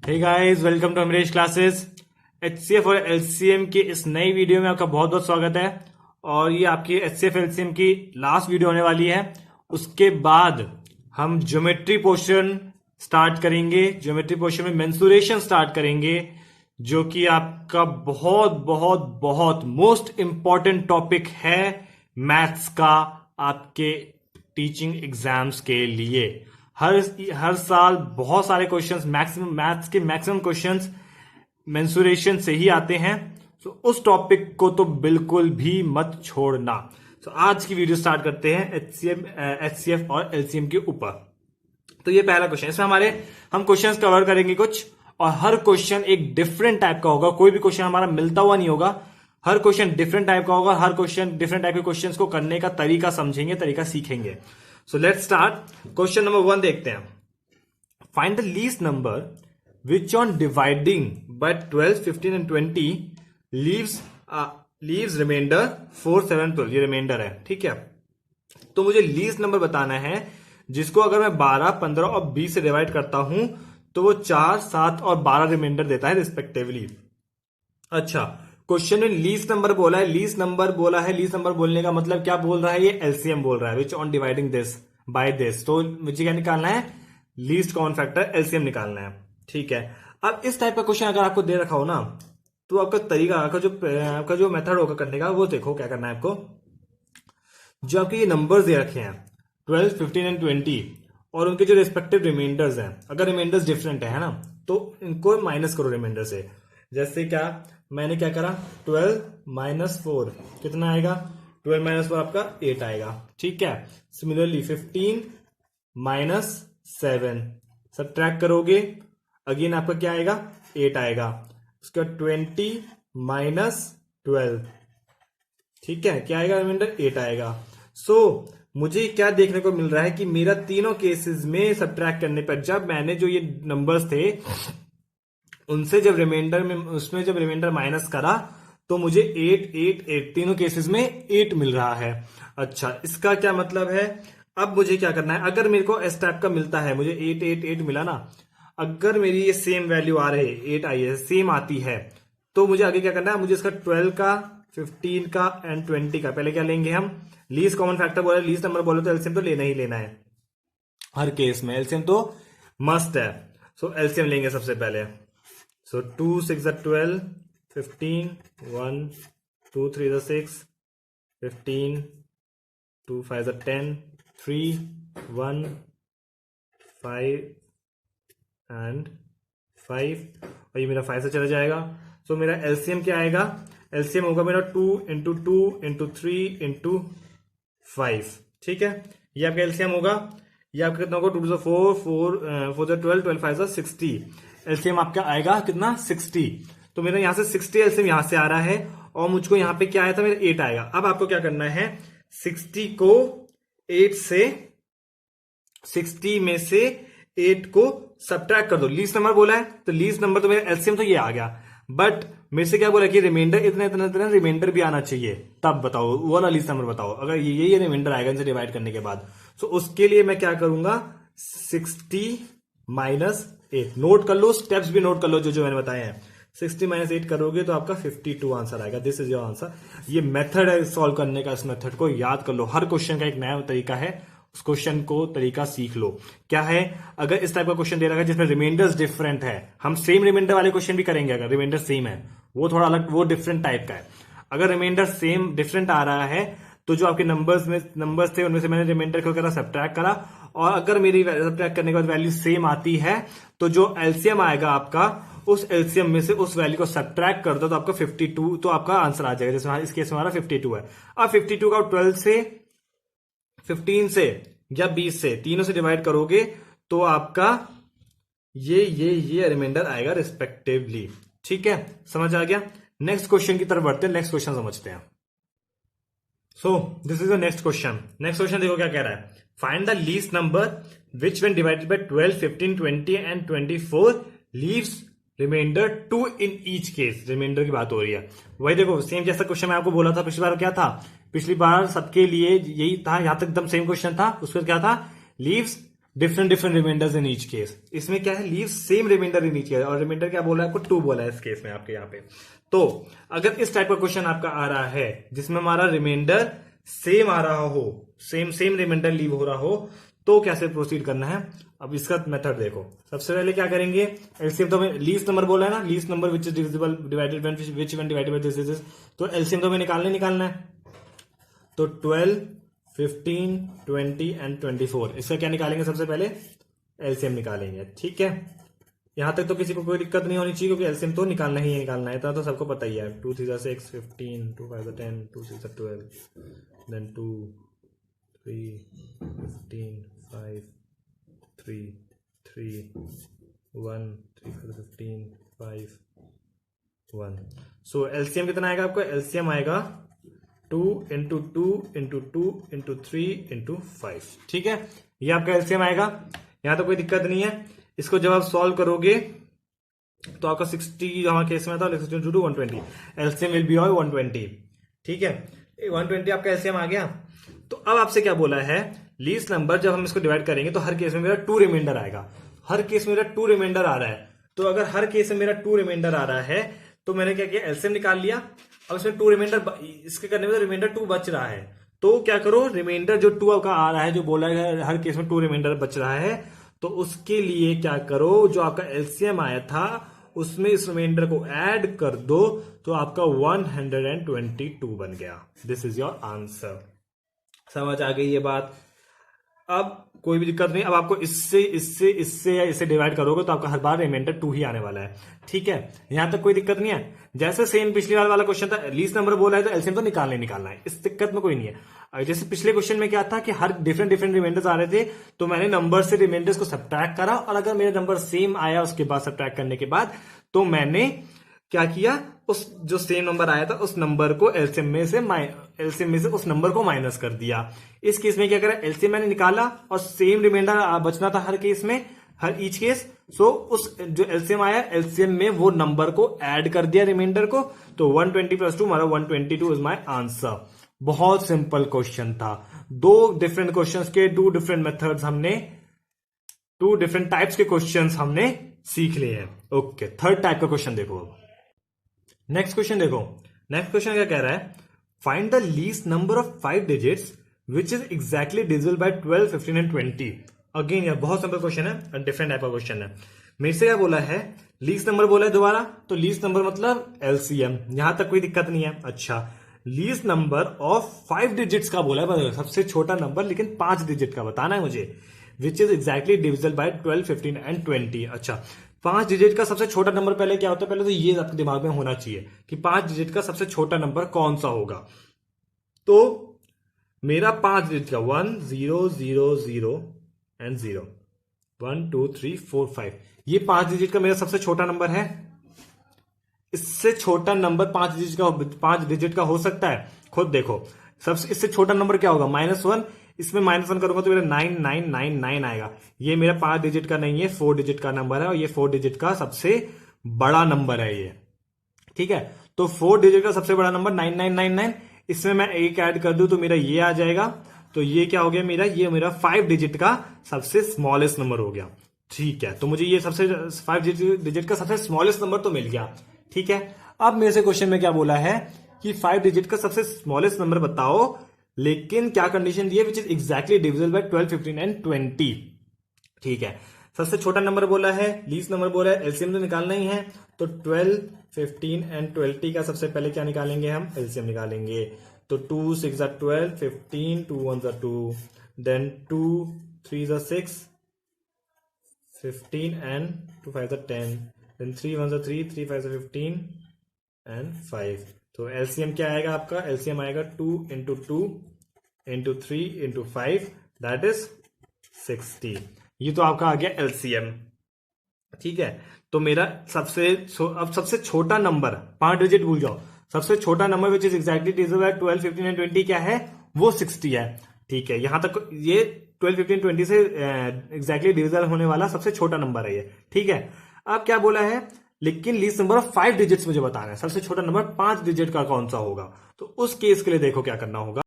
Hey guys, welcome to Amrish classes. HCF और LCM की इस नई वीडियो में आपका बहुत बहुत स्वागत है। और ये आपकी एचसीएफ एलसीएम की लास्ट वीडियो होने वाली है। उसके बाद हम ज्योमेट्री पोर्शन स्टार्ट करेंगे। ज्योमेट्री पोर्शन में मेंसुरेशन स्टार्ट करेंगे, जो कि आपका बहुत बहुत बहुत मोस्ट इंपॉर्टेंट टॉपिक है मैथ्स का, आपके टीचिंग एग्जाम्स के लिए। हर हर साल बहुत सारे क्वेश्चंस, मैक्सिमम मैथ्स के मैक्सिमम क्वेश्चंस मेंसुरेशन से ही आते हैं। तो उस टॉपिक को तो बिल्कुल भी मत छोड़ना। तो आज की वीडियो स्टार्ट करते हैं एचसीएफ और एलसीएम के ऊपर। तो ये पहला क्वेश्चन, इसमें हम क्वेश्चंस कवर करेंगे कुछ, और हर क्वेश्चन एक डिफरेंट टाइप का होगा। कोई भी क्वेश्चन हमारा मिलता हुआ नहीं होगा, हर क्वेश्चन डिफरेंट टाइप का होगा। हर क्वेश्चन डिफरेंट टाइप के क्वेश्चंस को करने का तरीका समझेंगे, तरीका सीखेंगे। So let's start. Question number 1 देखते हैं। Find the least number which on dividing by 12, 15 and 20 leaves remainder 4, 7, 12। ये रिमाइंडर है, ठीक है। तो मुझे लीस्ट नंबर बताना है जिसको अगर मैं 12, 15 और 20 से डिवाइड करता हूं तो वो 4, 7 और 12 रिमाइंडर देता है रिस्पेक्टिवली। अच्छा, क्वेश्चन में लीस्ट नंबर बोला है। लीस्ट नंबर बोला है, लीस्ट नंबर बोलने का मतलब क्या बोल रहा है? ये एलसीएम बोल रहा है, which on dividing this by this. तो मुझे क्या निकालना है? लीस्ट कॉमन फैक्टर, एलसीएम निकालना है, ठीक है। अब इस टाइप का क्वेश्चन अगर आपको दे रखा हो ना, तो आपका तरीका, आपका जो मेथड होगा करने का, वो देखो क्या करना है आपको। जो आपके ये नंबर्स दे रखे हैं 12, 15 एंड 20, और उनके जो रिस्पेक्टिव रिमाइंडर्स हैं, अगर रिमाइंडर्स डिफरेंट है ना, तो इनको माइनस करो रिमाइंडर से। जैसे क्या, मैंने क्या करा, 12 माइनस 4 कितना आएगा? 12 माइनस 4 आपका 8 आएगा, ठीक है। सिमिलरली 15 माइनस 7 सब्ट्रैक्ट करोगे, अगेन आपका क्या आएगा? 8 आएगा। उसका 20 माइनस 12, ठीक है, क्या आएगा? रिमाइंडर 8 आएगा। सो मुझे क्या देखने को मिल रहा है कि मेरा तीनों केसेस में सब्ट्रैक्ट करने पर, जब मैंने जो ये नंबर्स थे उनसे जब रिमाइंडर में, उसमें जब रिमाइंडर माइनस करा, तो मुझे 8, 8, 8 तीनों केसेस में 8 मिल रहा है। अच्छा, इसका क्या मतलब है? अब मुझे क्या करना है? अगर मेरे को इस टाइप का मिलता है, मुझे 8, 8, 8 मिला ना, अगर मेरी ये सेम वैल्यू आ रही है, 8 आई है, सेम आती है, तो मुझे आगे क्या करना है? मुझे इसका 12 का, 15 का एंड 20 का पहले क्या लेंगे हम? लीस्ट कॉमन फैक्टर बोले, लीस्ट नंबर बोले, तो एलसीएम तो लेना ही लेना है। हर केस में एलसीएम तो मस्ट है। सो एलसीएम लेंगे सबसे पहले। सो 2, 6 are 12, 15, 1, 2, 3 are 6, 15, 2, 5 are 10, 3, 1, 5 एंड 5, और ये मेरा 5 से चला जाएगा। सो मेरा एलसीएम क्या आएगा? एलसीएम होगा मेरा 2 इंटू 2 इंटू 3 इंटू 5, ठीक है। ये आपका एलसीएम होगा। ये आपका कितना होगा? 2 to 4, 4 12, 12 5 60। एलसीएम आपका आएगा कितना? 60। तो मेरा यहां से 60 एलसीएम यहां से आ रहा है, और मुझको यहां पे क्या आया था? मेरा 8 आएगा। अब आपको क्या करना है? 60 को 8 से, 60 में से 8 को सब्ट्रैक्ट कर दो। लीस्ट नंबर बोला है, तो लीस्ट नंबर तो मेरा एलसीएम तो ये आ गया, बट मेरे से क्या बोला कि रिमाइंडर इतना इतना इतना रिमाइंडर भी आना चाहिए। तब बताओ वो वाला लीस्ट नंबर बताओ। अगर ये रिमाइंडर आएगा इनसे डिवाइड करने के बाद, तो उसके लिए मैं क्या करूंगा? 60 माइनस 8 नोट कर लो, स्टेप्स भी नोट कर लो जो जो मैंने बताए हैं। 60 माइनस 8 करोगे तो आपका 52 आंसर आएगा। This is your answer. ये मेथड है सॉल्व करने का, इस मेथड को याद कर लो। हर क्वेश्चन का एक नया तरीका है, उस क्वेश्चन को तरीका सीख लो। क्या है? अगर इस टाइप का क्वेश्चन दे रखा है जिसमें रिमाइंडर्स डिफरेंट है, हम सेम रिमाइंडर वाले क्वेश्चन भी करेंगे। अगर रिमाइंडर सेम है, वो थोड़ा अलग, वो डिफरेंट टाइप का है। अगर रिमाइंडर सेम डिफरेंट आ रहा है, तो जो आपके नंबर्स थे उनमें से मैंने रिमाइंडर को करा, सब्ट्रैक्ट करा, और अगर मेरी सब्ट्रैक्ट करने के बाद वैल्यू सेम आती है, तो जो एलसीएम आएगा आपका, उस एलसीएम में से उस वैल्यू को सब्ट्रैक्ट कर दो, तो आपका 52, तो आपका आंसर आ जाएगा। जैसे इस केस में हमारा 52 है। अब 52 का 12 से, 15 से या 20 से, तीनों से डिवाइड करोगे, तो आपका ये रिमाइंडर आएगा रिस्पेक्टिवली, ठीक है। समझ आ गया? नेक्स्ट क्वेश्चन की तरफ बढ़ते हैं, नेक्स्ट क्वेश्चन समझते हैं। So this is the next question. Next question देखो क्या कह रहा है। Find the least number which when divided by 12, 15, 20 and 24 leaves remainder 2 in each case. Remainder की बात हो रही है। वही देखो, सेम जैसा क्वेश्चन मैं आपको बोला था पिछली बार। क्या था? पिछली बार सबके लिए यही था, यहां तक एकदम सेम क्वेश्चन था। उसमें क्या था? Leaves different different remainders in each case. इसमें क्या है, leave same remainder in each case, और रिमाइंडर क्या बोला है आपको, 2 बोला है इस केस में आपके यहाँ पे। तो अगर इस टाइप का क्वेश्चन आपका आ रहा है जिसमें हमारा रिमाइंडर सेम आ रहा हो, सेम सेम रिमाइंडर लीव हो रहा हो, तो कैसे प्रोसीड करना है। अब इसका मेथड देखो, सबसे पहले क्या करेंगे, एलसीएम तो हमें लीस्ट नंबर बोला है ना, least number which is divisible divided which one divided by this, तो एलसीएम तो हमें निकालना है। तो 12, 15, 20 एंड 24, इसका क्या निकालेंगे, सबसे पहले एलसीएम निकालेंगे। ठीक है, यहां तक तो किसी को कोई दिक्कत नहीं होनी चाहिए, क्योंकि एलसीएम तो निकालना ही है, निकालना है, इतना तो सबको पता ही है। 2 3 6 15, 2 5 10, 2 6 12, देन 2 3 15 5 3 3 1 3 5 15 5 1। सो एलसीएम कितना आएगा आपको, एलसीएम आएगा 2 इंटू 2 इंटू 2 इंटू 3 इंटू 5। ठीक है, ये आपका एलसीएम आएगा, यहां तो कोई दिक्कत नहीं है। इसको जब आप सॉल्व करोगे तो आपका 60 हमारे केस में था, 16 टू 120, एलसीएम विल बी 120। ठीक है, 120 आपका एलसीएम आ गया। तो अब आपसे क्या बोला है, लीस्ट नंबर जब हम इसको डिवाइड करेंगे तो हर केस में मेरा 2 रिमाइंडर आएगा, हर केस में मेरा 2 रिमाइंडर आ रहा है। तो अगर हर केस में मेरा 2 रिमाइंडर आ रहा है तो मैंने क्या किया, एलसीएम निकाल लिया। अब इसमें 2 रिमाइंडर, इसके करने में तो रिमाइंडर 2 बच रहा है, तो क्या करो, रिमाइंडर जो 2 का आ रहा है, जो बोला है हर केस में 2 रिमाइंडर बच रहा है, तो उसके लिए क्या करो, जो आपका एलसीएम आया था उसमें इस रिमाइंडर को ऐड कर दो, तो आपका 122 बन गया। This is your answer. समझ आ गई ये बात। अब कोई भी दिक्कत नहीं, अब आपको इससे इससे इससे या इससे डिवाइड करोगे तो आपका हर बार रिमाइंडर 2 ही आने वाला है। ठीक है, यहां तक कोई दिक्कत नहीं है। जैसे सेम पिछली बार वाला क्वेश्चन था, लीस्ट नंबर बोला है तो एलसीएम तो निकालना है, इस दिक्कत में कोई नहीं है। जैसे पिछले क्वेश्चन में क्या था कि हर डिफरेंट डिफरेंट रिमाइंडर्स आ रहे थे, तो मैंने नंबर से रिमाइंडर्स को सब्ट्रैक्ट करा, और अगर मेरे नंबर सेम आया उसके बाद सब्ट्रैक्ट करने के बाद, तो मैंने क्या किया, उस जो सेम नंबर आया था उस नंबर को एलसीएम में से उस नंबर को माइनस कर दिया। इस केस में क्या करा, एलसीएम मैंने निकाला और सेम रिमाइंडर बचना था हर केस में, हर ईच केस। सो उस जो एलसीएम आया, एलसीएम में वो नंबर को ऐड कर दिया रिमाइंडर को, तो 120 प्लस 2 हमारा 122 इज माई आंसर। बहुत सिंपल क्वेश्चन था। 2 डिफरेंट क्वेश्चंस के 2 डिफरेंट मेथड्स हमने, 2 डिफरेंट टाइप्स के क्वेश्चंस हमने सीख लिए हैं। ओके, थर्ड टाइप का क्वेश्चन देखो। अब नेक्स्ट क्वेश्चन देखो, नेक्स्ट क्वेश्चन क्या कह रहा है, find the least number of 5 digits which is exactly divisible by 12, 15 and 20। Again यार बहुत सिंपल क्वेश्चन है, डिफरेंट टाइप का क्वेश्चन है। मेरे से क्या बोला है, लीस्ट नंबर बोला है दोबारा, तो लीस्ट नंबर मतलब एलसीएम, यहां तक कोई दिक्कत नहीं है। अच्छा, लीस्ट नंबर ऑफ 5 डिजिट्स का बोला है, सबसे छोटा नंबर लेकिन 5 डिजिट का बताना है मुझे, which is exactly divisible by 12, 15 and 20। अच्छा, 5 डिजिट का सबसे छोटा नंबर पहले क्या होता है, पहले तो ये आपके दिमाग में होना चाहिए कि 5 डिजिट का सबसे छोटा नंबर कौन सा होगा। तो मेरा 5 डिजिट का 1 0 0 0 एंड 0, 1 2 3 4 5, ये 5 डिजिट का मेरा सबसे छोटा नंबर है। इससे छोटा नंबर 5 डिजिट का हो सकता है, खुद देखो। सबसे इससे छोटा नंबर क्या होगा, -1, इसमें -1 करूंगा तो मेरा 9999 आएगा। ये मेरा 5 डिजिट का नहीं है, 4 डिजिट का नंबर है, और ये 4 डिजिट का सबसे बड़ा नंबर है ये। ठीक है, तो 4 डिजिट का सबसे बड़ा नंबर 9999, इसमें मैं 1 ऐड कर दूं तो मेरा ये आ जाएगा। तो ये क्या हो गया मेरा, ये मेरा 5 डिजिट का सबसे स्मॉलेस्ट नंबर हो गया। ठीक है, तो मुझे ये सबसे 5 डिजिट का सबसे स्मॉलेस्ट नंबर तो मिल गया। ठीक है, अब मेरे से क्वेश्चन में क्या बोला है कि 5 डिजिट का सबसे स्मॉलेस्ट नंबर बताओ, लेकिन क्या कंडीशन दी है, which is exactly divisible by 12, 15 and 20। ठीक है, सबसे छोटा नंबर बोला है, लीस्ट नंबर बोला है, एलसीएम तो निकालना ही है। तो 12, 15 एंड 20 का सबसे पहले क्या निकालेंगे हम, एलसीएम निकालेंगे। तो 2 6 12, 15, 2 1 2, देन 2 3 6, 15 एंड 2 5 10, देन 3 1 3, 3 5 15 एंड 5। तो एलसीएम क्या आएगा आपका, एलसीएम आएगा 2 into 2 into 3 into 5, that is 60। ये तो आपका आ गया एलसीएम। ठीक है, तो मेरा अब सबसे छोटा नंबर, 5 डिजिट भूल जाओ, सबसे छोटा number which is exactly divisible by 12, 15 and 20 क्या है, वो 60 है। ठीक है, यहां तक ये 12, 15, 20 से एग्जैक्टली डिविजिबल होने वाला सबसे छोटा नंबर है ये। ठीक है, अब क्या बोला है, लेकिन लीस्ट नंबर ऑफ 5 डिजिट्स मुझे बताना है, सबसे छोटा नंबर 5 डिजिट का कौन सा होगा। तो उस केस के लिए देखो क्या करना होगा,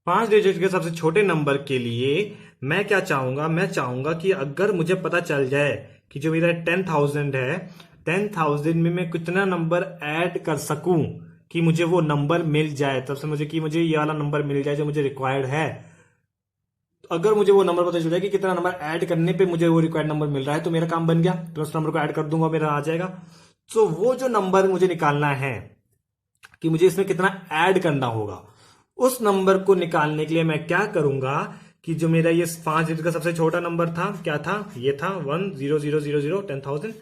5 डिजिट के सबसे छोटे नंबर के लिए मैं क्या चाहूंगा, मैं चाहूंगा कि अगर मुझे पता चल जाए कि जो मेरा 10,000 है, 10,000 में मैं कितना नंबर ऐड कर सकूं कि मुझे वो नंबर मिल जाए, तब से मुझे कि मुझे ये वाला नंबर मिल जाए जो मुझे रिक्वायर्ड है। अगर मुझे वो नंबर पता चल जाए कि कितना नंबर ऐड करने पे मुझे वो रिक्वायर्ड नंबर मिल रहा है, तो मेरा काम बन गया। तो उस नंबर को ऐड कर दूंगा, मेरा आ जाएगा। तो वो जो नंबर मुझे निकालना है कि मुझे इसमें कितना ऐड करना होगा, उस नंबर को निकालने के लिए मैं क्या करूंगा कि जो मेरा ये 5 डिजिट का सबसे छोटा नंबर था, क्या था, ये था 10000, 10,000।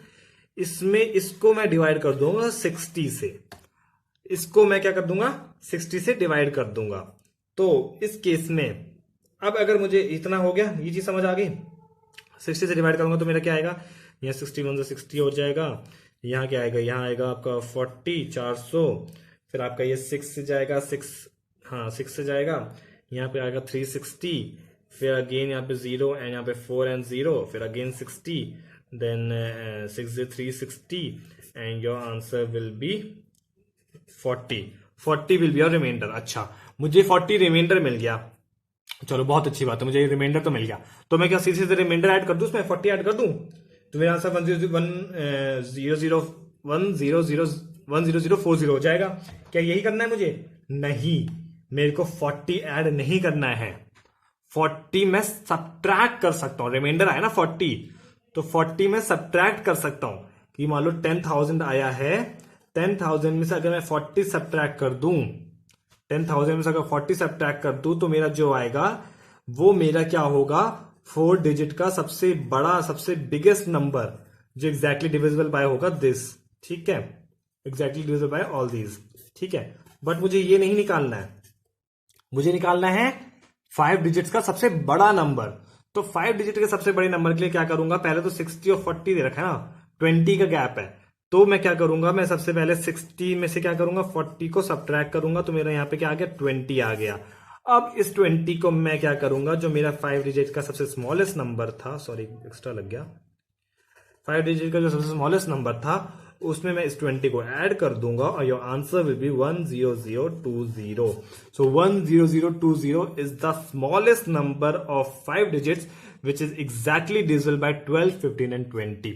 इसमें इसको मैं डिवाइड कर दूंगा 60 से। इसको मैं क्या कर दूंगा, 60 से डिवाइड कर दूंगा। तो इस केस में अब अगर मुझे इतना हो गया, ये चीज समझ आ गई, 60 से डिवाइड करूंगा तो मेरा क्या आएगा, यहाँ 61 से 60 हो जाएगा। यहाँ क्या आएगा, यहाँ आएगा आपका 40, 400। फिर आपका ये 6 से जाएगा, 6 से जाएगा। यहाँ पे आएगा 360। फिर अगेन यहाँ पे 0 एंड यहाँ पे 4 एंड 0। फिर अगेन 60, देन 6 से 360 and your answer will be 40 will be your remainder. अच्छा, मुझे 40 रिमाइंडर मिल गया। चलो बहुत अच्छी बात है, मुझे रिमाइंडर तो मिल गया। तो मैं क्या सीधे सीधे रिमाइंडर ऐड कर दूं, उसमें 40 ऐड कर दूं, तो मेरा आंसर 100,040 हो जाएगा। क्या यही करना है मुझे? नहीं, मेरे को 40 ऐड नहीं करना है। 40 मैं सब्ट्रैक्ट कर सकता हूं। रिमाइंडर आया ना 40, तो 40 में सब्ट्रैक्ट कर सकता हूं कि मान लो 10,000 आया है, 10,000 में से अगर मैं 40 सब्ट्रैक्ट कर दूं, 10,000 में से अगर 40 सब्ट्रैक्ट कर दूं, तो मेरा जो आएगा वो मेरा क्या होगा, 4 डिजिट का सबसे बड़ा, सबसे बिगेस्ट नंबर जो एग्जैक्टली डिविजिबल बाय होगा दिस। ठीक है, exactly divisible by all these. ठीक है, बट मुझे ये नहीं निकालना है, मुझे निकालना है 5 डिजिट्स का सबसे बड़ा नंबर। तो 5 डिजिट के सबसे बड़े नंबर के लिए क्या करूंगा, पहले तो 60 और 40 दे रखा है ना, 20 का गैप है। तो मैं क्या करूंगा, मैं सबसे पहले 60 में से क्या करूंगा, 40 को सब्ट्रैक्ट करूंगा, तो मेरा यहाँ पे क्या आ गया, 20 आ गया। अब इस 20 को मैं क्या करूंगा, जो मेरा 5 डिजिट का सबसे स्मॉलेस्ट नंबर था, सॉरी एक्स्ट्रा लग गया, 5 डिजिट का जो सबसे स्मॉलेस्ट नंबर था, उसमें मैं इस 20 को ऐड कर दूंगा और your answer will B 10020। So 10020 is the smallest number of 5 digits which is exactly divisible by 12, 15 and 20।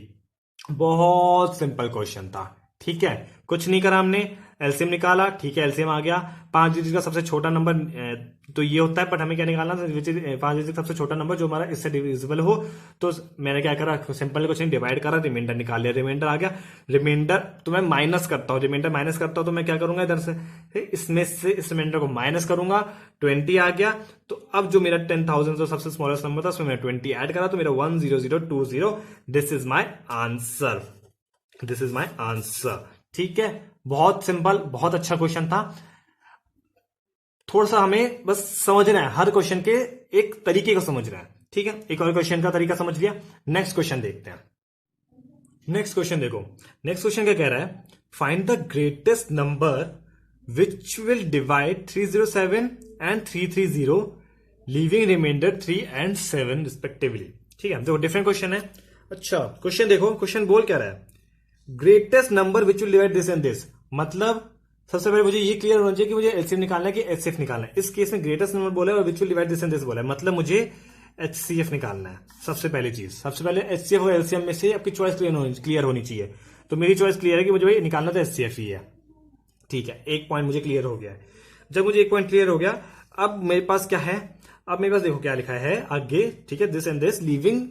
बहुत सिंपल क्वेश्चन था। ठीक है, कुछ नहीं करा हमने, एलसीएम निकाला। ठीक है, एलसीएम आ गया। 5 डिजिट का सबसे छोटा नंबर तो ये होता है, बट हमें क्या निकालना था, 5 डिजिट का सबसे छोटा नंबर जो हमारा इससे डिविजिबल हो। तो मैंने क्या करा, सिंपल क्वेश्चन डिवाइड करा, रिमाइंडर निकाल लिया, रिमाइंडर आ गया। रिमाइंडर तो मैं माइनस करता हूँ, रिमाइंडर माइनस करता हूँ, तो मैं क्या करूंगा, इधर से इसमें से इस रिमाइंडर को माइनस करूंगा, 20 आ गया। तो अब जो मेरा 10,000 जो सबसे स्मॉलेस्ट नंबर था, उसमें मैं 20 ऐड करा, तो मेरा 10020। This is my answer, this is my answer. ठीक है, बहुत सिंपल, बहुत अच्छा क्वेश्चन था। थोड़ा सा हमें बस समझना है, हर क्वेश्चन के एक तरीके को समझना है। ठीक है, एक और क्वेश्चन का तरीका समझ लिया। नेक्स्ट क्वेश्चन देखते हैं। नेक्स्ट क्वेश्चन देखो, नेक्स्ट क्वेश्चन क्या कह रहा है, find the greatest number which will divide 307 and 330, leaving remainder 3 and 7 respectively. ठीक है, देखो डिफरेंट क्वेश्चन है। अच्छा, क्वेश्चन देखो, क्वेश्चन बोल क्या रहा है, greatest number which will divide this and this. मतलब सबसे पहले मुझे ये क्लियर होना चाहिए कि मुझे एलसीएम निकालना है कि एचसीएफ निकालना है। इस केस में ग्रेटेस्ट नंबर बोला है और विच will divide this and this बोला है, मतलब मुझे एचसीएफ निकालना है। सबसे पहली चीज, सबसे पहले एचसीएफ और एलसीएम में से आपकी चॉइस क्लियर होनी चाहिए। तो मेरी चॉइस क्लियर है कि मुझे भाई निकालना तो एचसीएफ ही है। ठीक है, एक पॉइंट मुझे क्लियर हो गया है। जब मुझे एक पॉइंट क्लियर हो गया, अब मेरे पास क्या है, अब मेरे पास देखो क्या लिखा है आगे। ठीक है, this and this, leaving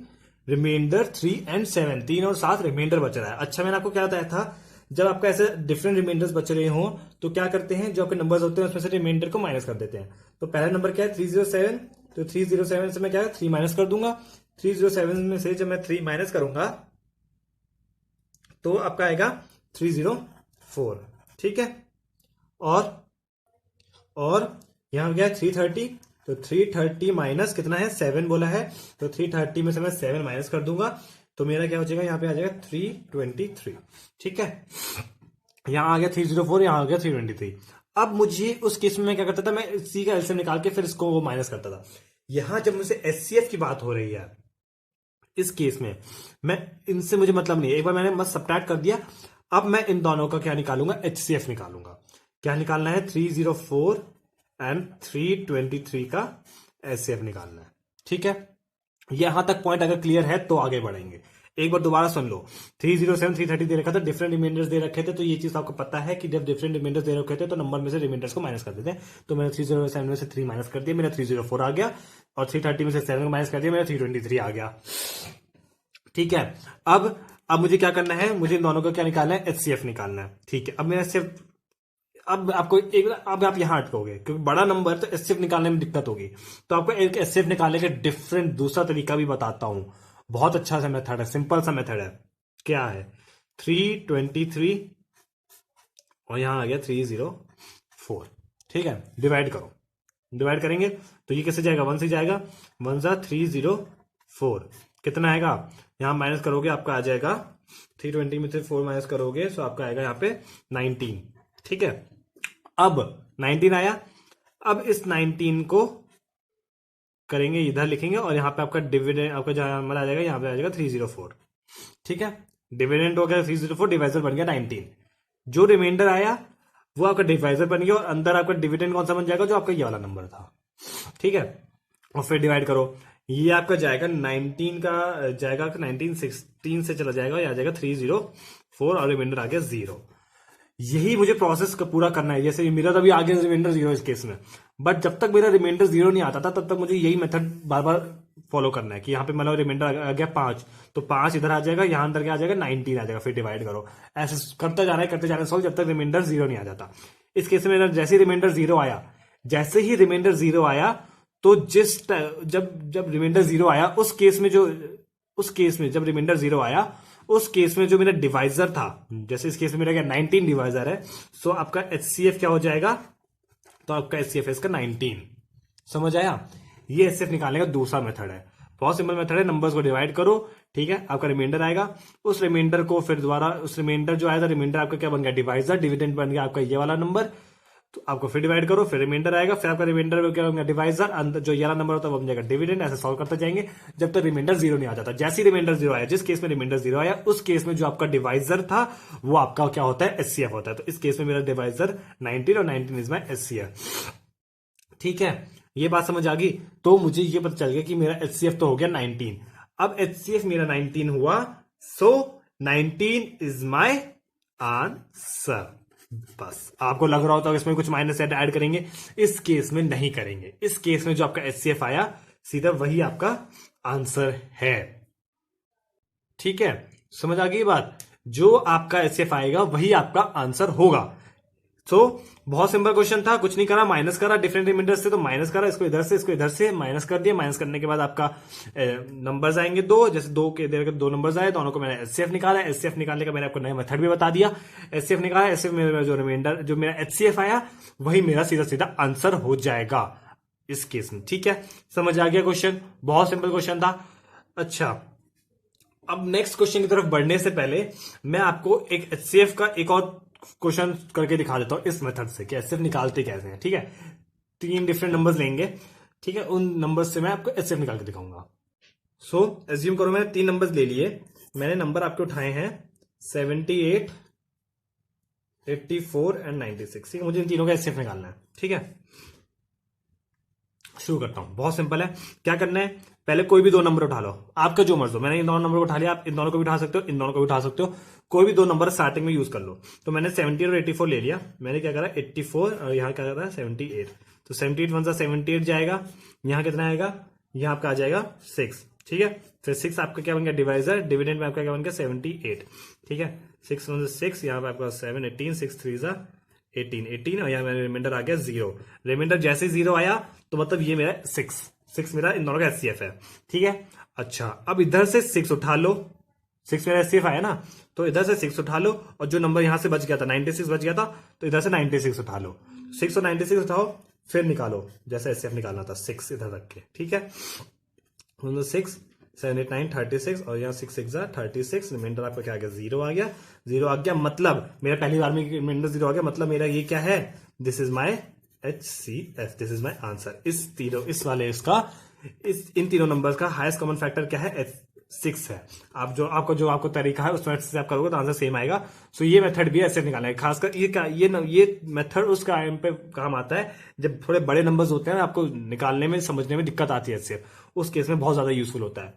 remainder 3 and 7, 3 और 7 रिमाइंडर बच रहा है। अच्छा, मैंने आपको क्या बताया था, जब आपका ऐसे डिफरेंट रिमाइंडर्स बच रहे हो तो क्या करते हैं, जो आपके नंबर्स होते हैं उसमें से रिमाइंडर को माइनस कर देते हैं। तो पहला नंबर क्या है, 307, तो 307 से मैं क्या है 3 माइनस कर दूंगा। 307 में से जब मैं 3 माइनस करूंगा तो आपका आएगा 304। ठीक है, और यहां गया 330, तो 330 माइनस कितना है, 7 बोला है, तो 330 में से मैं 7 माइनस कर दूंगा, तो मेरा क्या हो जाएगा, यहां पे आ जाएगा 323। ठीक है, यहां आ गया 304, यहां आ गया 323। अब मुझे उस केस में मैं क्या करता था, मैं सी का एलसीएम निकाल के फिर इसको वो माइनस करता था। यहां जब मुझे एचसीएफ की बात हो रही है, इस केस में मैं इनसे मुझे मतलब नहीं है, एक बार मैंने बस सब्ट्रैक्ट कर दिया। अब मैं इन दोनों का क्या निकालूंगा, एचसीएफ निकालूंगा। क्या निकालना है, 304 एंड 323 का एचसीएफ निकालना है। ठीक है, यहां तक पॉइंट अगर क्लियर है तो आगे बढ़ेंगे। एक बार दोबारा सुन लो, 307 330 दे रखा था, डिफरेंट रिमाइंडर्स दे रखे थे, तो ये चीज आपको पता है कि जब डिफरेंट रिमाइंडर्स दे रखे थे तो नंबर में से रिमाइंडर्स को माइनस कर देते हैं। तो मैंने 307 में से 3 माइनस कर दिया, मेरा 304 आ गया, और 330 में से 7 को माइनस कर दिया, मेरा 323 आ गया। ठीक है, अब मुझे क्या करना है, मुझे इन दोनों का क्या निकालना है, एचसीएफ निकालना है। ठीक है, अब मेरा सिर्फ, अब आपको एक, अब आप यहां अटकोगे क्योंकि बड़ा नंबर तो एचसीएफ निकालने में दिक्कत होगी। तो आपको एक एचसीएफ निकालने का डिफरेंट दूसरा तरीका भी बताता हूं, बहुत अच्छा सा मेथड है, सिंपल सा मेथड है। क्या है, 323 और यहां आ गया 304। ठीक है, डिवाइड करो, डिवाइड करेंगे तो ये कैसे जाएगा, 1 से जाएगा, 1 सा 304, कितना आएगा, यहां माइनस करोगे आपका आ जाएगा 320 में से 4 माइनस करोगे तो आपका आएगा यहाँ पे 19। ठीक है, अब 19 आया, अब इस 19 को करेंगे, इधर लिखेंगे, और यहाँ पे आपका डिविडेंड, आपका जहां नंबर आ जाएगा यहाँ पे आ जाएगा 304। ठीक है, डिविडेंड हो गया 304, डिवाइजर बन गया 19। जो रिमाइंडर आया वो आपका डिवाइजर बन गया, और अंदर आपका डिविडेंड कौन सा बन जाएगा, जो आपका ये वाला नंबर था। ठीक है, और फिर डिवाइड करो, ये आपका जाएगा 19 का जाएगा 19 16 से चला जाएगा, या जाएगा 304, और रिमाइंडर आ गया 0। यही मुझे प्रोसेस का पूरा करना है। जैसे मेरा तो अभी आ गया रिमाइंडर 0 इस केस में, बट जब तक मेरा रिमाइंडर 0 नहीं आता था तब तक मुझे यही मेथड बार बार फॉलो करना है कि यहाँ पे मतलब रिमाइंडर आ गया 5, तो 5 इधर आ जाएगा, यहां अंदर क्या आ जाएगा 19 आ जाएगा, फिर डिवाइड करो, ऐसे करते जाना है, करते जाना है सॉल्व, जब तक रिमाइंडर 0 नहीं आ जाता। इस केस में मेरा जैसे ही रिमाइंडर 0 आया, जैसे ही रिमाइंडर 0 आया, तो जब रिमाइंडर 0 आया उस केस में जब रिमाइंडर 0 आया उस केस में जो मेरा डिवाइजर था, जैसे इस केस में मेरा क्या 19 डिवाइजर है, सो आपका एचसीएफ क्या हो जाएगा, तो आपका एचसीएफ है इसका 19। समझ आया, ये एचसीएफ निकालने का दूसरा मेथड है, बहुत सिंपल मेथड है, नंबर्स को डिवाइड करो। ठीक है, आपका रिमाइंडर आएगा, उस रिमाइंडर को फिर दोबारा, उस रिमाइंडर जो आया था, रिमाइंडर आपका क्या बन गया, डिवाइजर, डिविडेंड बन गया आपका ये वाला नंबर, तो आपको फिर डिवाइड करो, फिर रिमाइंडर आएगा, फिर आपका रिमाइंडर में क्या होगा, डिवाइजर, अंदर जो येला नंबर होता है वो बन जाएगा डिविडेंड, ऐसे सॉल्व करते जाएंगे जब तक रिमाइंडर 0 नहीं आ जाता। जैसे ही रिमाइंडर 0 आया, जिस केस में रिमाइंडर 0 आया उस केस में जो आपका डिवाइजर था वो आपका क्या होता है, एचसीएफ होता है। तो इस केस में मेरा डिवाइजर 19 और 19 इज माई एचसीएफ। ठीक है, ये बात समझ आ गई, तो मुझे ये पता चल गया कि मेरा एचसीएफ तो हो गया 19। अब एचसीएफ मेरा 19 हुआ, सो 19 इज माई आंसर। बस आपको लग रहा होता है इसमें कुछ माइनस ऐड करेंगे, इस केस में नहीं करेंगे। इस केस में जो आपका एचसीएफ आया सीधा वही आपका आंसर है। ठीक है, समझ आ गई बात, जो आपका एचसीएफ आएगा वही आपका आंसर होगा। तो बहुत सिंपल क्वेश्चन था, कुछ नहीं करा, माइनस करा डिफरेंट रिमाइंडर से, तो माइनस करा, इसको इधर से इसको इधर से माइनस कर दिया, माइनस करने के बाद आपका नंबर्स आएंगे दो, जैसे दो के देर के दो नंबर्स आए, दोनों को मैंने एचसीएफ निकाला, एचसीएफ निकालने का मैंने आपको नया मेथड भी बता दिया, एचसीएफ निकाला, एचसीएफ में जो रिमाइंडर जो मेरा एचसीएफ आया वही मेरा सीधा सीधा आंसर हो जाएगा इस केस में। ठीक है, समझ आ गया क्वेश्चन, बहुत सिंपल क्वेश्चन था। अच्छा, अब नेक्स्ट क्वेश्चन की तरफ बढ़ने से पहले मैं आपको एक एचसीएफ का एक और क्वेश्चन करके दिखा देता हूं इस मेथड से कि एचसीएफ निकालते कैसे हैं। ठीक है, 3 डिफरेंट नंबर्स लेंगे, ठीक है, उन नंबर्स से मैं आपको एचसीएफ निकाल के दिखाऊंगा। सो एज्यूम करो मैंने 3 नंबर्स ले लिए, मैंने नंबर आपके उठाए हैं 78, 84 एंड 96। ठीक है, मुझे इन तीनों का एचसीएफ निकालना है। ठीक है, शुरू करता हूं, बहुत सिंपल है। क्या करना है, पहले कोई भी 2 नंबर उठा लो, आपका जो मर्जी हो। मैंने इन दोनों नंबर को उठा लिया, आप इन दोनों को भी उठा सकते हो, इन दोनों को भी उठा सकते हो, कोई भी 2 नंबर स्टार्टिंग में यूज कर लो। तो मैंने 70 और 84 ले लिया, मैंने क्या करा 84 और यहाँ क्या करा 78, तो 78 1 सा 78 जाएगा, यहाँ कितना आएगा, यहाँ आपका आ जाएगा 6। ठीक है, फिर 6 आपका क्या बन गया डिवाइजर, डिविडेंड में आपका क्या बन गया 78। ठीक है, 6 1 6, यहाँ पे आपका 7 18, 6 3 सा 18 और यहाँ मेरा रिमाइंडर आ गया 0। रिमाइंडर जैसे ही 0 आया तो मतलब ये मेरा 6 मेरा इन दोनों का एचसीएफ है। ठीक है, अच्छा अब इधर से 6 उठा लो, 6 मेरा एचसीएफ आया ना, तो इधर से 6 उठा लो, और जो नंबर यहां से बच गया था 96 बच गया था, तो इधर से 96 उठा लो, 6 और 96 उठाओ, फिर निकालो जैसे एचसीएफ निकालना था 6 इधर रख के। ठीक है, 6 7 8 9 36 और यहाँ 6 6 36, रिमाइंडर आपका क्या आ गया 0 आ गया, 0 आ गया, मतलब मेरा पहली बार में रिमाइंडर 0 आ गया, मतलब मेरा ये क्या है, this is my HCF, this is my answer. इस वाले इसका इन तीनों नंबर्स का हाईएस्ट कॉमन फैक्टर क्या है, 6 है। आप जो आपको तरीका है उस मेथड से आप करोगे तो आंसर सेम आएगा। सो ये मेथड भी ऐसे निकालना है। खासकर ये मेथड उस टाइम पे काम आता है जब थोड़े बड़े नंबर्स होते हैं, आपको निकालने में समझने में दिक्कत आती है एचसीएफ, उस केस में बहुत ज्यादा यूजफुल होता है।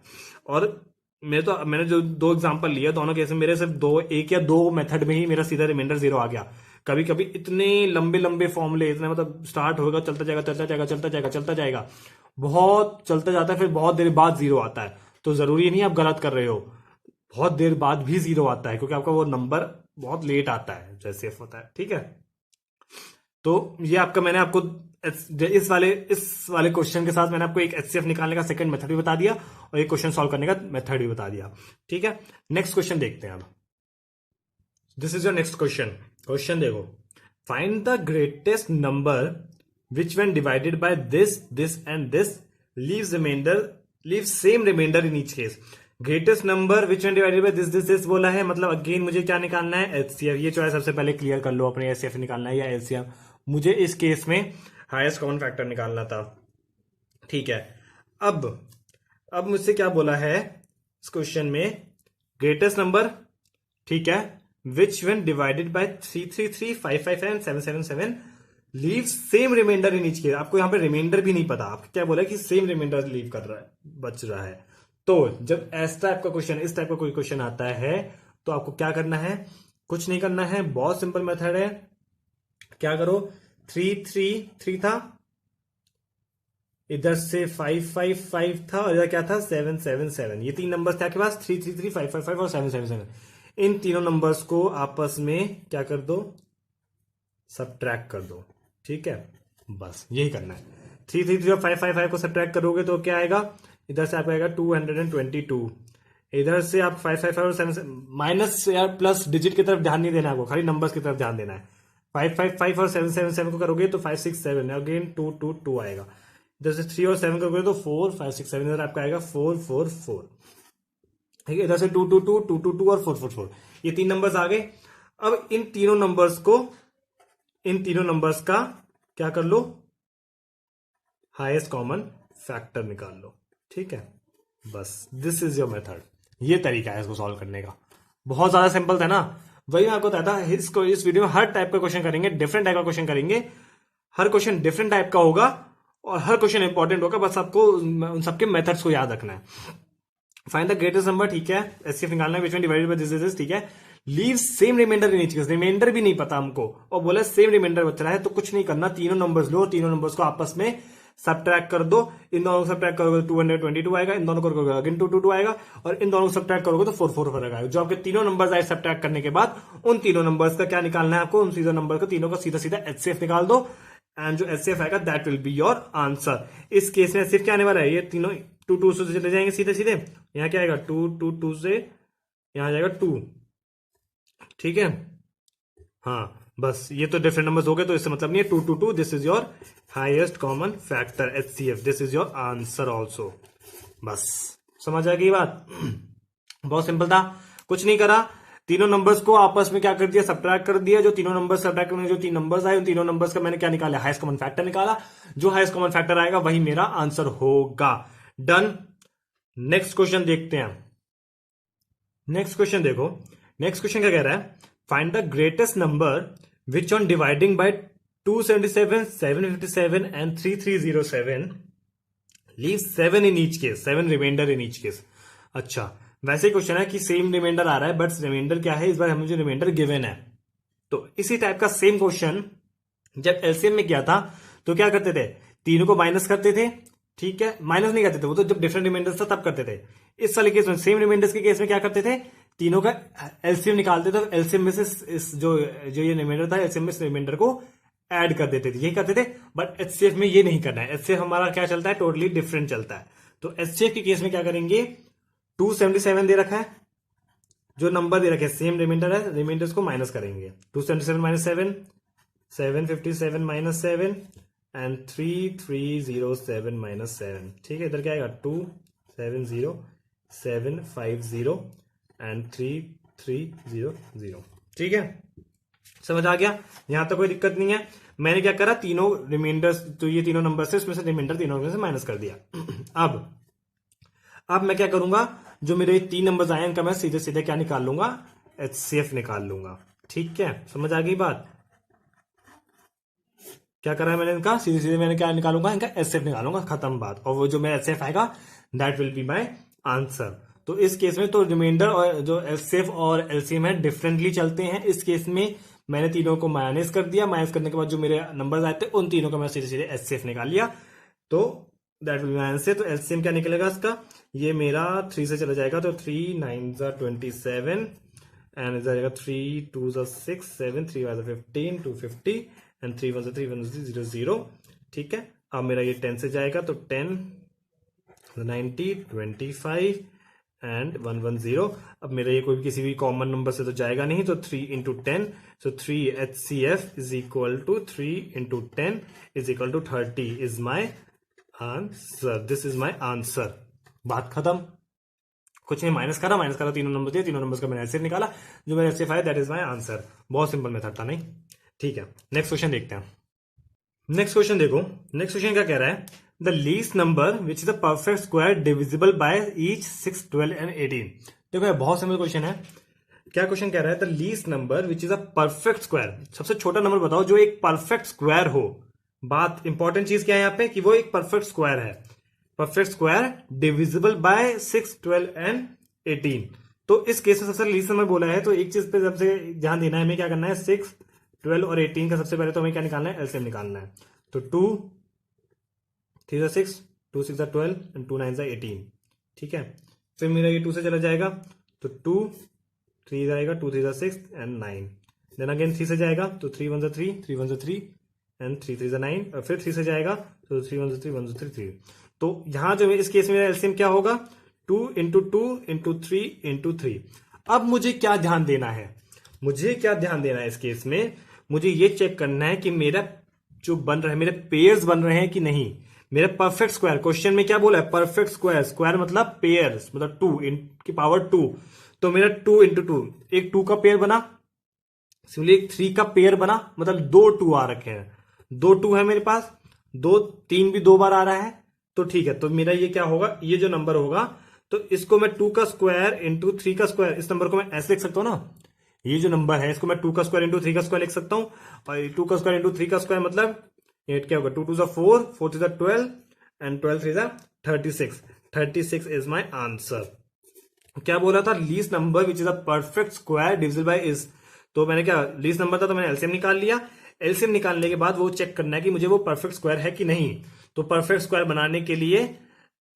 और मैंने जो 2 एग्जांपल लिए, दोनों केस में मेरे सिर्फ एक या दो मेथड में ही मेरा सीधा रिमाइंडर 0 आ गया। कभी कभी इतने लंबे लंबे फॉर्मूले, इतने मतलब स्टार्ट होगा, चलता जाएगा चलता जाएगा चलता जाएगा चलता जाएगा, बहुत चलता जाता है, फिर बहुत देर बाद 0 आता है। तो जरूरी नहीं आप गलत कर रहे हो, बहुत देर बाद भी 0 आता है, क्योंकि आपका वो नंबर बहुत लेट आता है जैसे होता है। ठीक है, तो ये आपका मैंने आपको इस वाले क्वेश्चन के साथ मैंने आपको एक एचसीएफ निकालने का सेकंड मेथड भी बता दिया और एक क्वेश्चन सॉल्व करने का मेथड भी बता दिया। ठीक है, नेक्स्ट क्वेश्चन देखते हैं अब। This is your next question. Question देखो, find the greatest number which when divided by this and this leave same remainder in each case. Greatest number which when divided by this बोला है, मतलब again मुझे क्या निकालना है, HCF. ये choice सबसे पहले क्लियर कर लो, अपने एचसीएफ निकालना है या एलसीएम। मुझे इस केस में हाईएस्ट कॉमन फैक्टर निकालना था। ठीक है, अब मुझसे क्या बोला है इस क्वेश्चन में, ग्रेटेस्ट नंबर, ठीक है, which when divided by 333 555 and 777 leave same remainder in each case. आपको यहां पे रिमाइंडर भी नहीं पता, आपको क्या बोला कि सेम रिमाइंडर लीव कर रहा है, बच रहा है। तो जब इस टाइप का कोई क्वेश्चन आता है तो आपको क्या करना है, कुछ नहीं करना है, बहुत सिंपल मेथड है। क्या करो, 333 था, इधर से 555 था और इधर क्या था 777। ये 3 नंबर्स थे आपके पास, 333 555 और 777। इन तीनों नंबर्स को आपस में क्या कर दो, सब्ट्रैक्ट कर दो। ठीक है, बस यही करना है। 333 और 555 को सब्ट्रैक्ट करोगे तो क्या आएगा, इधर से आपको आएगा 222, इधर से आप 555 और 7 माइनस या प्लस डिजिट की तरफ ध्यान नहीं देना, आपको खाली नंबर्स की तरफ ध्यान देना है। 555 और 777 को करोगे तो 567, अगेन 222 आएगा। इधर से 3 और 7 करोगे तो 4 5 6 7, इधर आपका आएगा 444। ठीक है, इधर से 222 222 और 444, ये 3 नंबर्स आ गए। अब इन तीनों नंबर्स का क्या कर लो, हाईएस्ट कॉमन फैक्टर निकाल लो। ठीक है, बस दिस इज योर मेथड। ये तरीका है इसको सॉल्व करने का, बहुत ज्यादा सिंपल था ना। वही मैं आपको बताता, इस वीडियो में हर टाइप का क्वेश्चन करेंगे, डिफरेंट टाइप का क्वेश्चन करेंगे, हर क्वेश्चन डिफरेंट टाइप का होगा और हर क्वेश्चन इंपॉर्टेंट होगा, बस आपको उन सबके मेथड्स को याद रखना है। फाइंड द ग्रेटेस्ट नंबर, ठीक है, एचसीएफ निकालना है, which one divided by this, ठीक है, leave same remainder in each case. Remainder भी नहीं पता हमको और बोला सेम रिमाइंडर बच रहा है, तो कुछ नहीं करना, तीनों नंबर्स लो, तीनों नंबर्स को आपस में सब्ट्रैक्ट कर दो। इन दोनों को सब्ट्रैक्ट करोगे तो 222 आएगा, इन दोनों को करोगे अगेन 222 आएगा, और इन दोनों को सब्ट्रैक्ट करोगे तो 444 आएगा। जो आपके तीनों नंबर्स आए सब्ट्रैक्ट करने के बाद, उन तीनों नंबर्स का क्या निकालना है आपको, उन सीधा नंबर का तीनों का सीधा सीधा एचसीएफ निकाल दो, एंड जो एचसीएफ आएगा that will be your answer. इस केस में एचसीएफ क्या आने वाला है, ये तीनों 2 2 से चले जाएंगे सीधे सीधे, यहाँ क्या आएगा 2 2 2 से यहाँ जाएगा 2। ठीक है, हाँ, बस ये तो डिफरेंट नंबर्स हो गए, तो इससे मतलब नहीं है। 2 2 2, this is your highest common factor HCF, this is your answer also. बस समझ आ गई बात, बहुत सिंपल था, कुछ नहीं करा, तीनों नंबर्स को आपस में क्या कर दिया, सब्ट्रैक्ट कर दिया। जो तीनों नंबर्स सब्ट्रैक्ट करने जो 3 नंबर्स आए, उन तीनों नंबर्स का मैंने क्या निकाला, हाईएस्ट कॉमन फैक्टर निकाला। जो हाईएस्ट कॉमन फैक्टर आएगा वही मेरा आंसर होगा। डन। नेक्स्ट क्वेश्चन देखते हैं। नेक्स्ट क्वेश्चन देखो, नेक्स्ट क्वेश्चन क्या कह रहा है, find the greatest number which on dividing by 277 757 and 3307 leave 7 in each case, 7 remainder in each case. अच्छा, वैसे क्वेश्चन है कि सेम रिमाइंडर आ रहा है, बट रिमाइंडर क्या है, इस बार हमें जो रिमाइंडर गिवन है। तो इसी टाइप का सेम क्वेश्चन जब एलसीएम में किया था तो क्या करते थे, तीनों को माइनस करते थे। ठीक है, माइनस नहीं करते थे, वो तो जब डिफरेंट रिमाइंडर्स था तब करते थे। इस वाले केस में, सेम रिमाइंडर्स के केस में क्या करते थे, तीनों का एलसीएम निकालते थे, एलसीएम में से इस जो ये रिमाइंडर था, एलसीएम में इस रिमाइंडर को ऐड कर देते थे, यही करते थे। बट एचसीएफ में ये नहीं करना है, एचसीएफ हमारा क्या चलता है, टोटली डिफरेंट चलता है। तो एचसीएफ के केस में क्या करेंगे, 277 दे रखा है, जो नंबर दे रखे सेम रिमाइंडर है, रिमाइंडर्स को माइनस करेंगे। 277 माइनस 7, 757 माइनस 7 एंड 3307 माइनस 7। ठीक है, इधर क्या आएगा 270 750 एंड 3300। ठीक है, समझ आ गया, यहां तक कोई दिक्कत नहीं है। मैंने क्या करा, तीनों रिमाइंडर्स, तो ये तीनों नंबर से उसमें से रिमाइंडर तीनों में से माइनस कर दिया। अब मैं क्या करूंगा, जो मेरे 3 नंबर्स आए इनका मैं सीधे सीधे क्या निकाल लूंगा, एचसीएफ निकाल लूंगा। ठीक है, समझ आ गई बात? क्या करा है मैंने, इनका सीधे सीधे मैंने क्या निकालूंगा, इनका एचसीएफ निकालूंगा, खत्म बात। और वो जो मेरा एचसीएफ आएगा that will be my answer. तो इस केस में तो रिमाइंडर और जो एचसीएफ और एलसीएम है डिफरेंटली चलते हैं। इस केस में मैंने तीनों को माइनस कर दिया, माइनस करने के बाद जो मेरे नंबर आए थे उन तीनों का मैं सीधे सीधे एचसीएफ निकाल लिया। तो that will be my answer. तो एलसीएम क्या निकलेगा इसका, ये मेरा 3 से चला जाएगा, तो 3 9 27 एंड इधर जाएगा 3 2 6 7 3 5 15 250 एंड 3 1 3 1 0 0। ठीक है, अब मेरा ये 10 से जाएगा, तो 10 90 25 एंड 110। अब मेरा ये कोई भी किसी भी कॉमन नंबर से तो जाएगा नहीं, तो 3 into 10, so 3 HCF is equal to 3 into 10 is equal to 30 is my answer. This is my answer. बात खत्म। कुछ नहीं, माइनस करा, तीनों नंबर दिए, तीनों नंबर का मैंने एचसीएफ निकाला, जो मैंने एचसीएफ आया दैट इज माई आंसर। बहुत सिंपल मेथड था, नहीं? ठीक है, नेक्स्ट क्वेश्चन देखते हैं। नेक्स्ट क्वेश्चन देखो, नेक्स्ट क्वेश्चन क्या कह रहा है, the least number which is a perfect square divisible by each 6 12 and 18। देखो ये बहुत सिंपल क्वेश्चन है। क्या क्वेश्चन कह रहा है, the least number which is a perfect square, सबसे छोटा नंबर बताओ जो एक परफेक्ट स्क्वायर हो। बात इंपॉर्टेंट चीज क्या है यहाँ पे, कि वो एक परफेक्ट स्क्वायर है। Perfect square divisible by 6 12 and 18। तो इस केस में सबसे लीस्ट नंबर बोला है, तो एक चीज पे सबसे ध्यान देना है, हमें क्या करना है, 6 12 और 18 का सबसे पहले तो हमें क्या निकालना है, एलसीएम निकालना है। तो 2 3 6 2 6 12 एंड 2 9 18। ठीक है, फिर मेरा ये 2 से चला जाएगा, तो 2 3 जाएगा, 2 3 6 एंड 9। देन अगेन 3 से जाएगा, तो 3 1 3 3 1 3 एंड 3 3 9। और फिर 3 से जाएगा, तो 3 1 3 1 3 3। तो यहां जो इस केस में मेरा एलसीएम क्या होगा, 2 इंटू 2 इंटू 3 इंटू 3। अब मुझे क्या ध्यान देना है, मुझे क्या ध्यान देना है इस केस में, मुझे ये चेक करना है कि मेरा जो बन रहा है, मेरे पेयर्स बन रहे हैं कि नहीं। मेरा परफेक्ट स्क्वायर, क्वेश्चन में क्या बोला है, परफेक्ट स्क्वायर, स्क्वायर मतलब पेयर्स, मतलब 2 की पावर 2। तो मेरा 2 इंटू 2, एक 2 का पेयर बना, सिमिलरली एक 3 का पेयर बना, मतलब 2 2 आ रखे हैं, 2 2 है मेरे पास, 2 3 भी 2 बार आ रहा है। तो ठीक है, तो मेरा ये क्या होगा, ये जो नंबर होगा, तो इसको मैं 2 का स्क्वायर इंटू 3 का स्क्वायर, इस नंबर को मैं ऐसे लिख सकता हूं ना, ये जो नंबर है इसको मैं 2 का स्क्वायर इंटू 3 का स्क्वायर लिख सकता हूं। और 2 का स्क्वायर इंटू 3 का स्क्वायर मतलब ये क्या होगा, 2 2 4 4 3 12 एंड 12 3 36। 36 is my answer. क्या बोला था, least number which is a perfect square divisible by is. तो मैंने क्या, लीस्ट नंबर था तो मैंने एलसीएम निकाल लिया। एलसीएम निकालने के बाद वो चेक करना है कि मुझे वो परफेक्ट स्क्वायर है कि नहीं। तो परफेक्ट स्क्वायर बनाने के लिए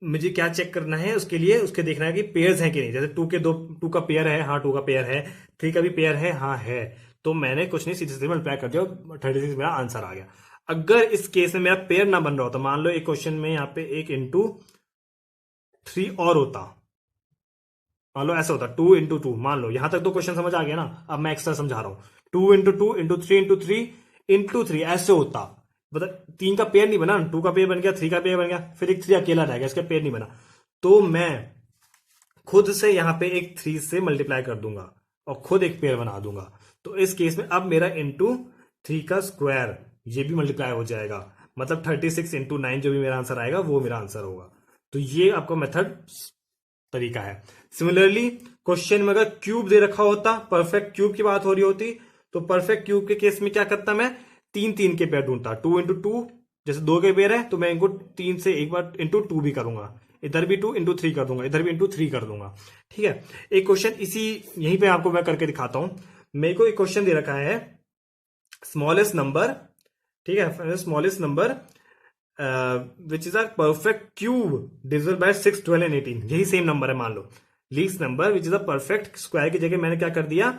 मुझे क्या चेक करना है, उसके लिए उसके देखना है कि पेयर्स हैं कि नहीं। जैसे 2 के 2 का पेयर है, हाँ 2 का पेयर है, 3 का भी पेयर है, हाँ है। तो मैंने कुछ नहीं, सीधे सीधे मल्टीप्लाई कर दिया, 36 मेरा आंसर आ गया। अगर इस केस में मेरा पेयर ना बन रहा होता, मान लो एक क्वेश्चन में यहाँ पे 1 इंटू 3 और होता, मान लो ऐसा होता 2 इंटू 2, मान लो यहां तक तो क्वेश्चन समझ आ गया ना। अब मैं एक्स्ट्रा समझा रहा हूं, 2 इंटू 2 इंटू 3 इंटू 3 इंटू 3 ऐसे होता, मतलब 3 का पेयर नहीं बना, 2 का पेयर बन गया, 3 का पेयर बन गया, फिर एक 3 अकेला रह गया, इसका पेयर नहीं बना। तो मैं खुद से यहां पे एक 3 से मल्टीप्लाई कर दूंगा और खुद एक पेयर बना दूंगा। तो इस केस में अब मेरा इंटू 3 का स्क्वायर ये भी मल्टीप्लाई हो जाएगा, मतलब 36 इंटू 9 जो भी मेरा आंसर आएगा वो मेरा आंसर होगा। तो ये आपका मेथड तरीका है। सिमिलरली क्वेश्चन में अगर क्यूब दे रखा होता, परफेक्ट क्यूब की बात हो रही होती, तो परफेक्ट क्यूब के केस में क्या करता, मैं 3 3 के पेयर ढूंढता, 2 इंटू 2, जैसे 2 के पेयर है तो मैं इनको 3 से एक बार इंटू 2 भी करूंगा, इधर भी 2 इंटू 3 कर दूंगा, इधर भी इंटू 3 कर दूंगा। ठीक है, एक क्वेश्चन इसी यहीं पे आपको मैं करके दिखाता हूं। मेरे को एक क्वेश्चन दे रखा है, स्मॉलेस्ट नंबर, ठीक है, smallest number which is are perfect cube divisible by 6 12 and 18। यही सेम नंबर है, मान लो least number which is a perfect square की जगह मैंने क्या कर दिया,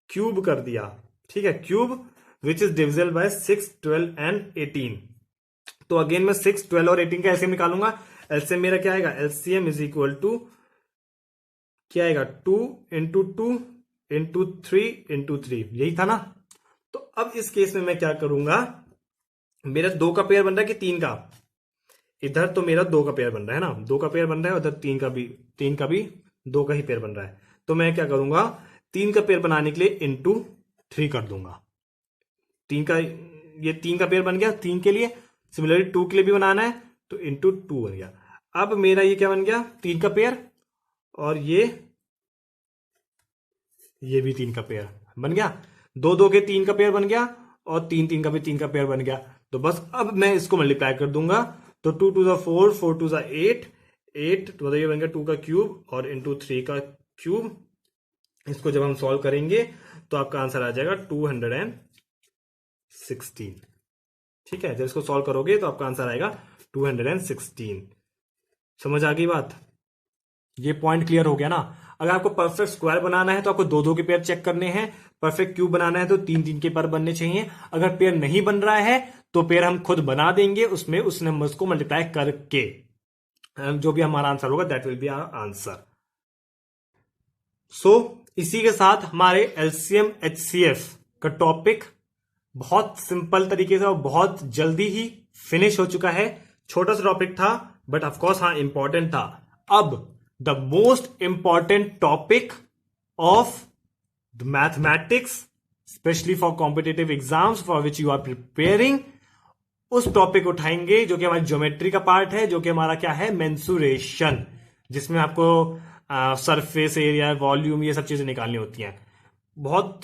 क्यूब कर दिया। ठीक है, cube which is divisible by 6 12 and 18। तो अगेन मैं 6 12 और 18 का एलसीएम निकालूंगा। एलसीएम मेरा क्या आएगा, एलसीएम इज इक्वल टू क्या आएगा, 2 इंटू 2 इंटू 3 इंटू 3, यही था ना। तो अब इस केस में मैं क्या करूंगा, मेरा 2 का पेयर बन रहा है कि 3 का, इधर तो मेरा 2 का पेयर बन रहा है ना, 2 का पेयर बन रहा है, उधर 3 का भी 2 का ही पेयर बन रहा है। तो मैं क्या करूंगा, 3 का पेयर बनाने के लिए इंटू 3 कर दूंगा। 3 का, ये 3 का पेयर बन गया 3 के लिए, सिमिलरली 2 के लिए भी बनाना है तो इंटू 2 बन गया। अब मेरा ये क्या बन गया, 3 का पेयर और ये भी 3 का पेयर बन गया। 2 2 के 3 का पेयर बन गया और 3 3 का भी 3 का पेयर बन गया। तो बस अब मैं इसको मल्टीप्लाई कर दूंगा। तो 2 2 4 4 2 8 8 तो ये बन गया 2 का क्यूब और इंटू 3 का क्यूब। इसको जब हम सॉल्व करेंगे तो आपका आंसर आ जाएगा 216। ठीक है, जब इसको सॉल्व करोगे तो आपका आंसर आएगा 216। समझ आ गई बात? ये पॉइंट क्लियर हो गया ना। अगर आपको परफेक्ट स्क्वायर बनाना है तो आपको 2 2 के पेयर चेक करने हैं। परफेक्ट क्यूब बनाना है तो 3 3 के पेयर बनने चाहिए। अगर पेयर नहीं बन रहा है तो पेयर हम खुद बना देंगे, उसमें उस नंबर्स को मल्टीप्लाई करके जो भी हमारा आंसर होगा that will be our answer. So इसी के साथ हमारे एलसीएम एचसीएफ का टॉपिक बहुत सिंपल तरीके से और बहुत जल्दी ही फिनिश हो चुका है। छोटा सा टॉपिक था बट ऑफकोर्स हाँ इंपॉर्टेंट था। अब the most important topic of the mathematics specially for competitive exams for which you are preparing, उस टॉपिक उठाएंगे जो कि हमारी ज्योमेट्री का पार्ट है, जो कि हमारा क्या है, मेंसुरेशन, जिसमें आपको सरफेस एरिया, वॉल्यूम, ये सब चीजें निकालनी होती हैं। बहुत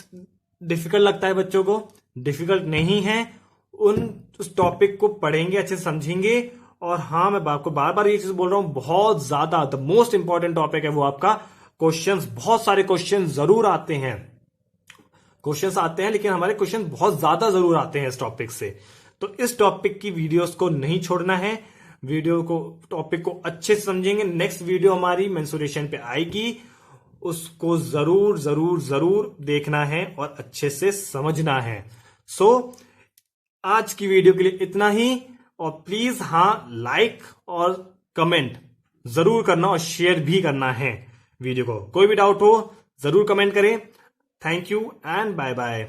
डिफिकल्ट लगता है बच्चों को, डिफिकल्ट नहीं है। उस टॉपिक को पढ़ेंगे, अच्छे से समझेंगे। और हाँ, मैं आपको बार बार ये चीज बोल रहा हूं, बहुत ज्यादा द मोस्ट इंपॉर्टेंट टॉपिक है वो आपका क्वेश्चंस। बहुत सारे क्वेश्चन जरूर आते हैं, क्वेश्चंस आते हैं, लेकिन हमारे क्वेश्चन बहुत ज्यादा जरूर आते हैं इस टॉपिक से। तो इस टॉपिक की वीडियोस को नहीं छोड़ना है, वीडियो को, टॉपिक को अच्छे से समझेंगे। नेक्स्ट वीडियो हमारी मेंसुरेशन पे आएगी, उसको जरूर जरूर जरूर देखना है और अच्छे से समझना है। सो आज की वीडियो के लिए इतना ही। और प्लीज हाँ, लाइक और कमेंट जरूर करना और शेयर भी करना है वीडियो को। कोई भी डाउट हो जरूर कमेंट करें। Thank you and bye bye.